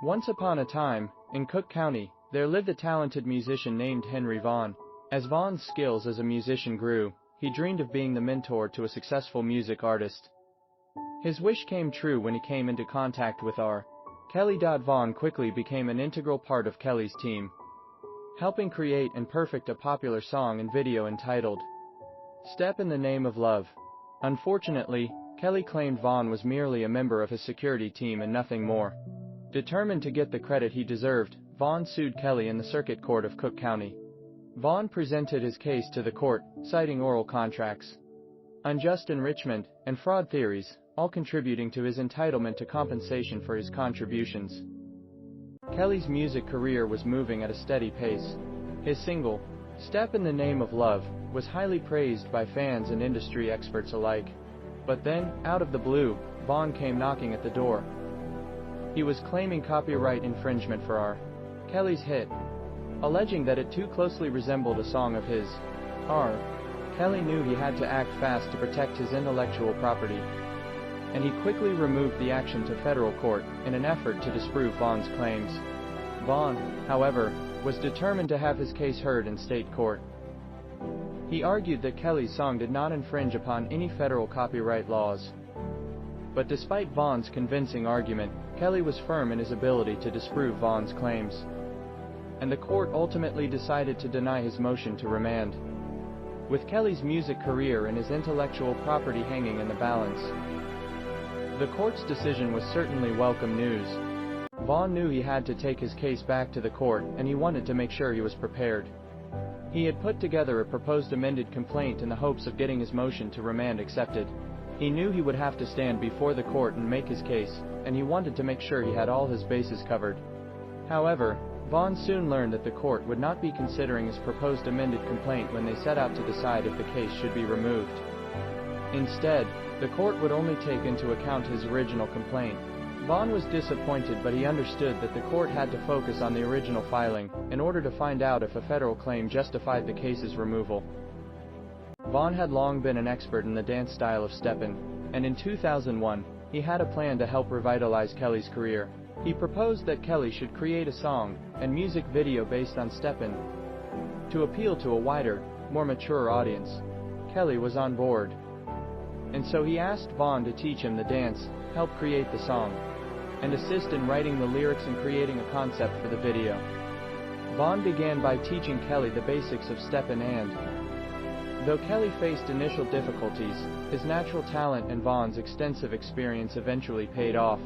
Once upon a time, in Cook County, there lived a talented musician named Henry Vaughn. As Vaughn's skills as a musician grew, he dreamed of being the mentor to a successful music artist. His wish came true when he came into contact with R. Kelly. Vaughn quickly became an integral part of Kelly's team, helping create and perfect a popular song and video entitled "Step in the Name of Love." Unfortunately, Kelly claimed Vaughn was merely a member of his security team and nothing more. Determined to get the credit he deserved, Vaughn sued Kelly in the Circuit Court of Cook County. Vaughn presented his case to the court, citing oral contracts, unjust enrichment, and fraud theories, all contributing to his entitlement to compensation for his contributions. Kelly's music career was moving at a steady pace. His single, "Step in the Name of Love," was highly praised by fans and industry experts alike. But then, out of the blue, Vaughn came knocking at the door. He was claiming copyright infringement for R. Kelly's hit, alleging that it too closely resembled a song of his. R. Kelly knew he had to act fast to protect his intellectual property, and he quickly removed the action to federal court in an effort to disprove Vaughn's claims. Vaughn, however, was determined to have his case heard in state court. He argued that Kelly's song did not infringe upon any federal copyright laws. But despite Vaughn's convincing argument, Kelly was firm in his ability to disprove Vaughn's claims, and the court ultimately decided to deny his motion to remand. With Kelly's music career and his intellectual property hanging in the balance, the court's decision was certainly welcome news. Vaughn knew he had to take his case back to the court, and he wanted to make sure he was prepared. He had put together a proposed amended complaint in the hopes of getting his motion to remand accepted. He knew he would have to stand before the court and make his case, and he wanted to make sure he had all his bases covered. However, Vaughn soon learned that the court would not be considering his proposed amended complaint when they set out to decide if the case should be removed. Instead, the court would only take into account his original complaint. Vaughn was disappointed, but he understood that the court had to focus on the original filing in order to find out if a federal claim justified the case's removal. Vaughn had long been an expert in the dance style of steppin', and in 2001, he had a plan to help revitalize Kelly's career. He proposed that Kelly should create a song and music video based on steppin'. To appeal to a wider, more mature audience, Kelly was on board, and so he asked Vaughn to teach him the dance, help create the song, and assist in writing the lyrics and creating a concept for the video. Vaughn began by teaching Kelly the basics of steppin', and though Kelly faced initial difficulties, his natural talent and Vaughn's extensive experience eventually paid off.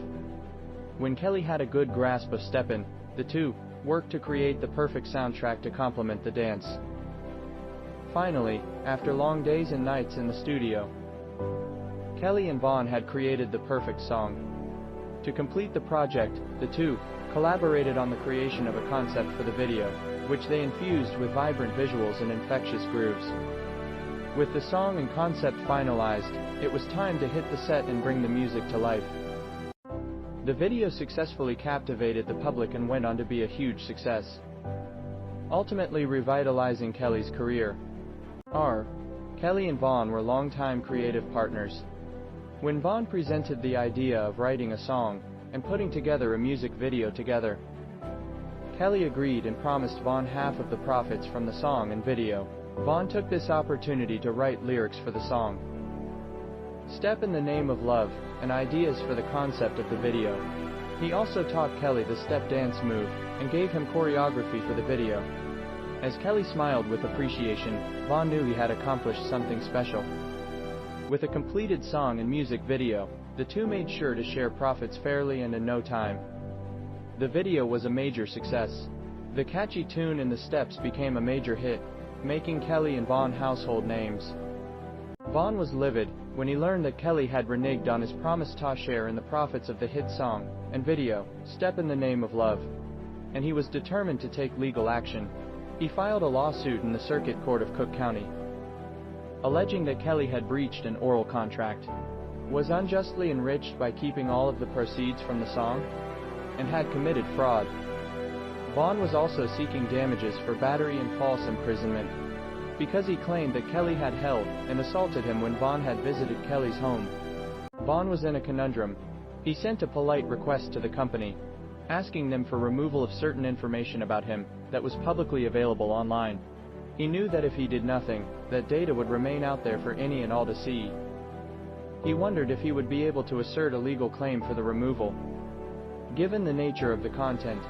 When Kelly had a good grasp of steppin', the two worked to create the perfect soundtrack to complement the dance. Finally, after long days and nights in the studio, Kelly and Vaughn had created the perfect song. To complete the project, the two collaborated on the creation of a concept for the video, which they infused with vibrant visuals and infectious grooves. With the song and concept finalized, it was time to hit the set and bring the music to life. The video successfully captivated the public and went on to be a huge success, ultimately revitalizing Kelly's career. R. Kelly and Vaughn were longtime creative partners. When Vaughn presented the idea of writing a song and putting together a music video together, Kelly agreed and promised Vaughn half of the profits from the song and video. Vaughn took this opportunity to write lyrics for the song "Step in the Name of Love" and ideas for the concept of the video. He also taught Kelly the step dance move and gave him choreography for the video. As Kelly smiled with appreciation, Vaughn knew he had accomplished something special. With a completed song and music video, the two made sure to share profits fairly and in no time. The video was a major success. The catchy tune and the steps became a major hit, making Kelly and Vaughn household names. Vaughn was livid when he learned that Kelly had reneged on his promise to share in the profits of the hit song and video, "Step in the Name of Love," and he was determined to take legal action. He filed a lawsuit in the Circuit Court of Cook County, alleging that Kelly had breached an oral contract, was unjustly enriched by keeping all of the proceeds from the song, and had committed fraud. Vaughn was also seeking damages for battery and false imprisonment, because he claimed that Kelly had held and assaulted him when Vaughn had visited Kelly's home. Vaughn was in a conundrum. He sent a polite request to the company, asking them for removal of certain information about him that was publicly available online. He knew that if he did nothing, that data would remain out there for any and all to see. He wondered if he would be able to assert a legal claim for the removal. Given the nature of the content,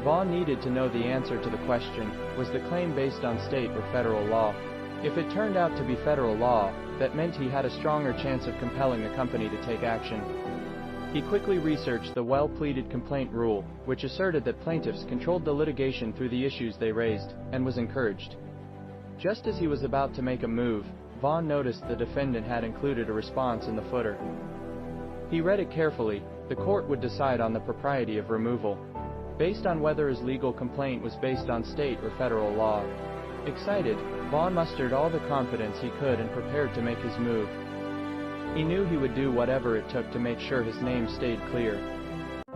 Vaughn needed to know the answer to the question, was the claim based on state or federal law? If it turned out to be federal law, that meant he had a stronger chance of compelling the company to take action. He quickly researched the well-pleaded complaint rule, which asserted that plaintiffs controlled the litigation through the issues they raised, and was encouraged. Just as he was about to make a move, Vaughn noticed the defendant had included a response in the footer. He read it carefully. The court would decide on the propriety of removal, based on whether his legal complaint was based on state or federal law. Excited, Vaughn mustered all the confidence he could and prepared to make his move. He knew he would do whatever it took to make sure his name stayed clear.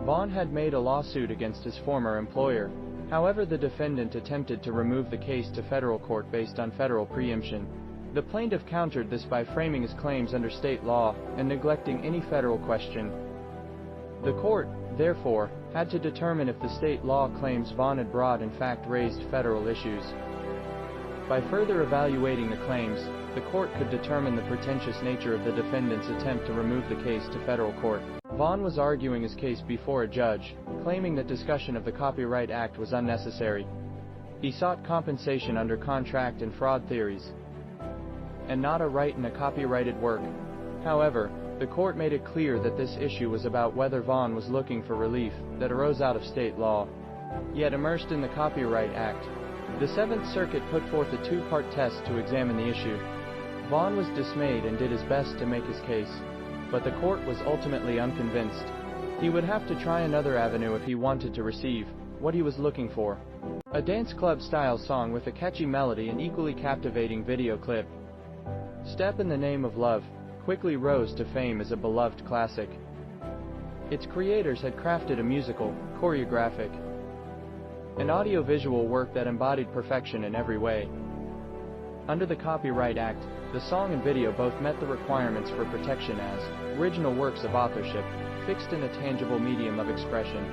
Vaughn had made a lawsuit against his former employer. However, the defendant attempted to remove the case to federal court based on federal preemption. The plaintiff countered this by framing his claims under state law and neglecting any federal question. The court, therefore, had to determine if the state law claims Vaughn had brought in fact raised federal issues. By further evaluating the claims, the court could determine the pretentious nature of the defendant's attempt to remove the case to federal court. Vaughn was arguing his case before a judge, claiming that discussion of the Copyright Act was unnecessary. He sought compensation under contract and fraud theories, and not a right in a copyrighted work. However, the court made it clear that this issue was about whether Vaughn was looking for relief that arose out of state law, yet immersed in the Copyright Act. The Seventh Circuit put forth a two-part test to examine the issue. Vaughn was dismayed and did his best to make his case, but the court was ultimately unconvinced. He would have to try another avenue if he wanted to receive what he was looking for: a dance club-style song with a catchy melody and equally captivating video clip. Step in the Name of Love quickly rose to fame as a beloved classic. Its creators had crafted a musical, choreographic, and audiovisual work that embodied perfection in every way. Under the Copyright Act, the song and video both met the requirements for protection as original works of authorship, fixed in a tangible medium of expression,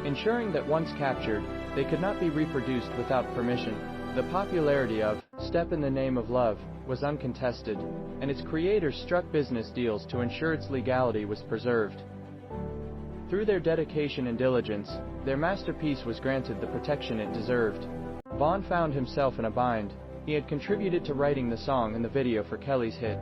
ensuring that once captured, they could not be reproduced without permission. The popularity of Step in the Name of Love was uncontested, and its creators struck business deals to ensure its legality was preserved. Through their dedication and diligence, their masterpiece was granted the protection it deserved. Vaughn found himself in a bind. He had contributed to writing the song and the video for Kelly's hit,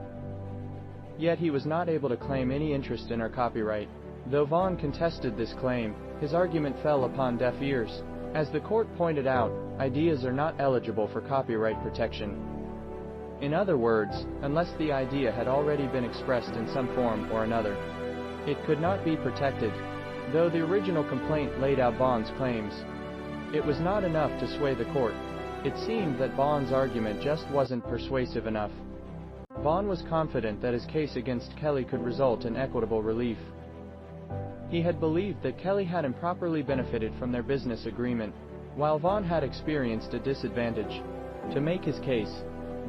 yet he was not able to claim any interest in her copyright. Though Vaughn contested this claim, his argument fell upon deaf ears. As the court pointed out, ideas are not eligible for copyright protection. In other words, unless the idea had already been expressed in some form or another, it could not be protected. Though the original complaint laid out Vaughn's claims, it was not enough to sway the court. It seemed that Vaughn's argument just wasn't persuasive enough. Vaughn was confident that his case against Kelly could result in equitable relief. He had believed that Kelly had improperly benefited from their business agreement, while Vaughn had experienced a disadvantage. To make his case,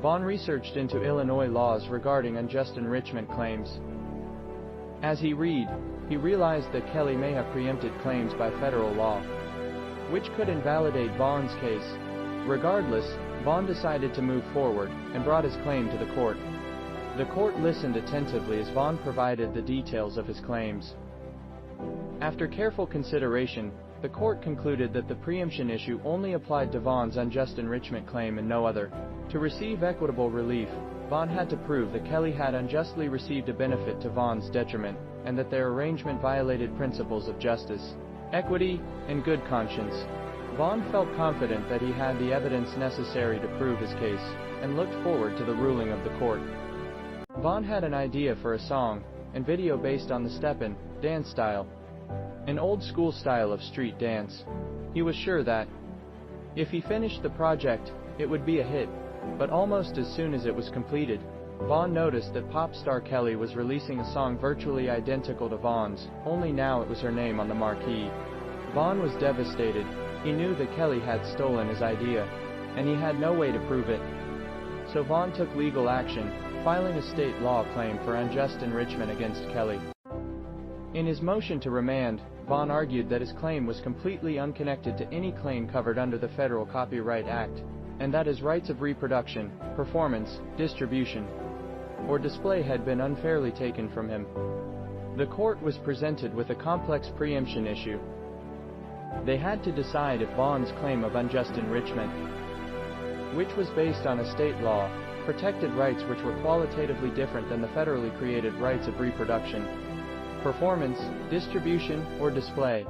Vaughn researched into Illinois laws regarding unjust enrichment claims. As he realized that Kelly may have preempted claims by federal law, which could invalidate Vaughn's case. Regardless, Vaughn decided to move forward and brought his claim to the court. The court listened attentively as Vaughn provided the details of his claims. After careful consideration, the court concluded that the preemption issue only applied to Vaughn's unjust enrichment claim and no other. To receive equitable relief, Vaughn had to prove that Kelly had unjustly received a benefit to Vaughn's detriment, and that their arrangement violated principles of justice, equity, and good conscience. Vaughn felt confident that he had the evidence necessary to prove his case, and looked forward to the ruling of the court. Vaughn had an idea for a song and video based on the step-in dance style, an old-school style of street dance. He was sure that, if he finished the project, it would be a hit. But almost as soon as it was completed, Vaughn noticed that pop star Kelly was releasing a song virtually identical to Vaughn's, only now it was her name on the marquee. Vaughn was devastated. He knew that Kelly had stolen his idea, and he had no way to prove it. So Vaughn took legal action, filing a state law claim for unjust enrichment against Kelly. In his motion to remand, Vaughn argued that his claim was completely unconnected to any claim covered under the Federal Copyright Act, and that his rights of reproduction, performance, distribution, or display had been unfairly taken from him. The court was presented with a complex preemption issue. They had to decide if Vaughn's claim of unjust enrichment, which was based on a state law, protected rights which were qualitatively different than the federally created rights of reproduction, performance, distribution, or display.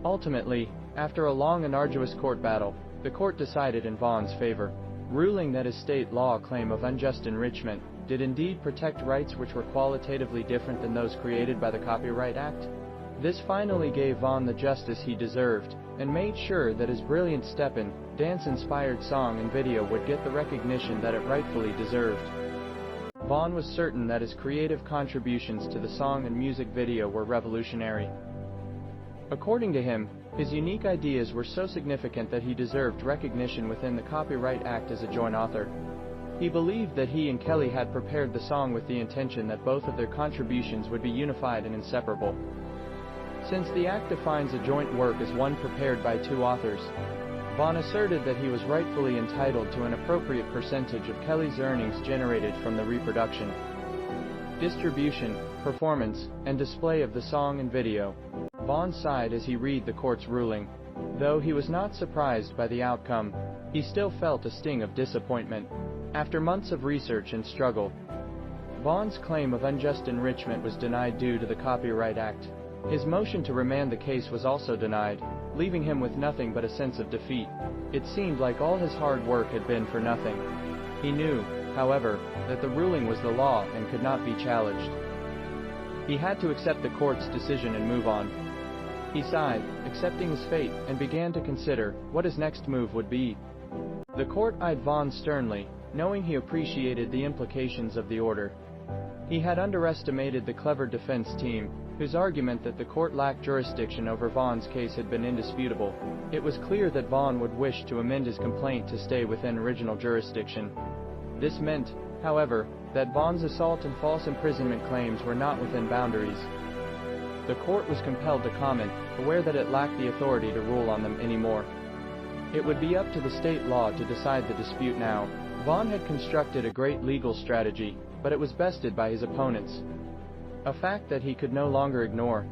Ultimately, after a long and arduous court battle, the court decided in Vaughn's favor, ruling that his state law claim of unjust enrichment did indeed protect rights which were qualitatively different than those created by the Copyright Act. This finally gave Vaughn the justice he deserved, and made sure that his brilliant step-in, dance-inspired song and video would get the recognition that it rightfully deserved. Vaughn was certain that his creative contributions to the song and music video were revolutionary. According to him, his unique ideas were so significant that he deserved recognition within the Copyright Act as a joint author. He believed that he and Kelly had prepared the song with the intention that both of their contributions would be unified and inseparable. Since the Act defines a joint work as one prepared by two authors, Vaughn asserted that he was rightfully entitled to an appropriate percentage of Kelly's earnings generated from the reproduction, distribution, performance, and display of the song and video. Vaughn sighed as he read the court's ruling. Though he was not surprised by the outcome, he still felt a sting of disappointment. After months of research and struggle, Vaughn's claim of unjust enrichment was denied due to the Copyright Act. His motion to remand the case was also denied, leaving him with nothing but a sense of defeat. It seemed like all his hard work had been for nothing. He knew, however, that the ruling was the law and could not be challenged. He had to accept the court's decision and move on. He sighed, accepting his fate, and began to consider what his next move would be. The court eyed Vaughn sternly, knowing he appreciated the implications of the order. He had underestimated the clever defense team, whose argument that the court lacked jurisdiction over Vaughn's case had been indisputable. It was clear that Vaughn would wish to amend his complaint to stay within original jurisdiction. This meant, however, that Vaughn's assault and false imprisonment claims were not within boundaries. The court was compelled to comment, aware that it lacked the authority to rule on them anymore. It would be up to the state law to decide the dispute now. Vaughn had constructed a great legal strategy, but it was bested by his opponents, a fact that he could no longer ignore.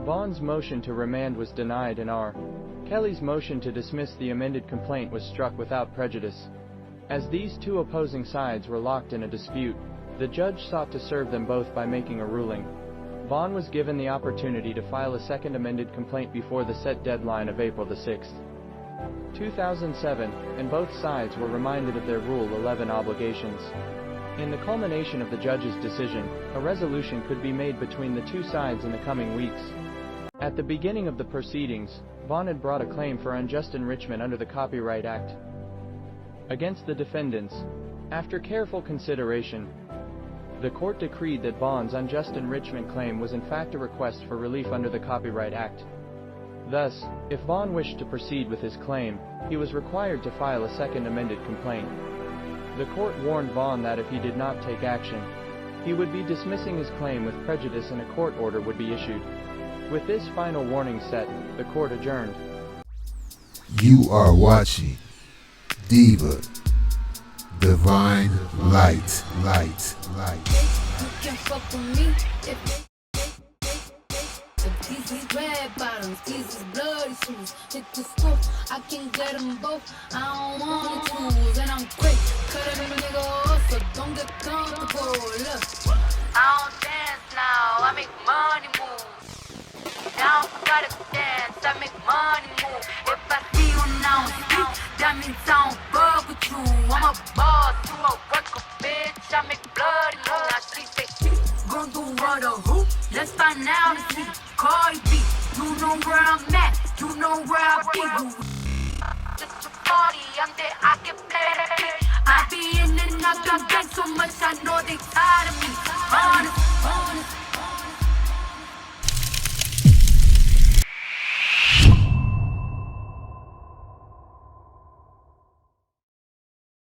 Vaughn's motion to remand was denied and R. Kelly's motion to dismiss the amended complaint was struck without prejudice. As these two opposing sides were locked in a dispute, the judge sought to serve them both by making a ruling. Vaughn was given the opportunity to file a second amended complaint before the set deadline of April 6, 2007, and both sides were reminded of their Rule 11 obligations. In the culmination of the judge's decision, a resolution could be made between the two sides in the coming weeks. At the beginning of the proceedings, Vaughn had brought a claim for unjust enrichment under the Copyright Act against the defendants. After careful consideration, the court decreed that Vaughn's unjust enrichment claim was in fact a request for relief under the Copyright Act. Thus, if Vaughn wished to proceed with his claim, he was required to file a second amended complaint. The court warned Vaughn that if he did not take action, he would be dismissing his claim with prejudice and a court order would be issued. With this final warning set, the court adjourned. You are watching Diva Divine Light. You can fuck with me if these is red bottoms, these is bloody shoes. Hit the scoop, I can get them both. I don't want to choose, and I'm quick. Cut every nigga off, so don't get comfortable. Look, I don't dance now, I make money move. Now I gotta dance, I make money move. If I see you now speak, that means I don't fuck with you. I'm a boss, you a worker, bitch. I make bloody move. Now she say, gon' do what a hoop. Let's find out and see. Cardi B, you know where I'm at, you know where I be. Just a party, I'm there, I get paid. I be in and out the bank so much.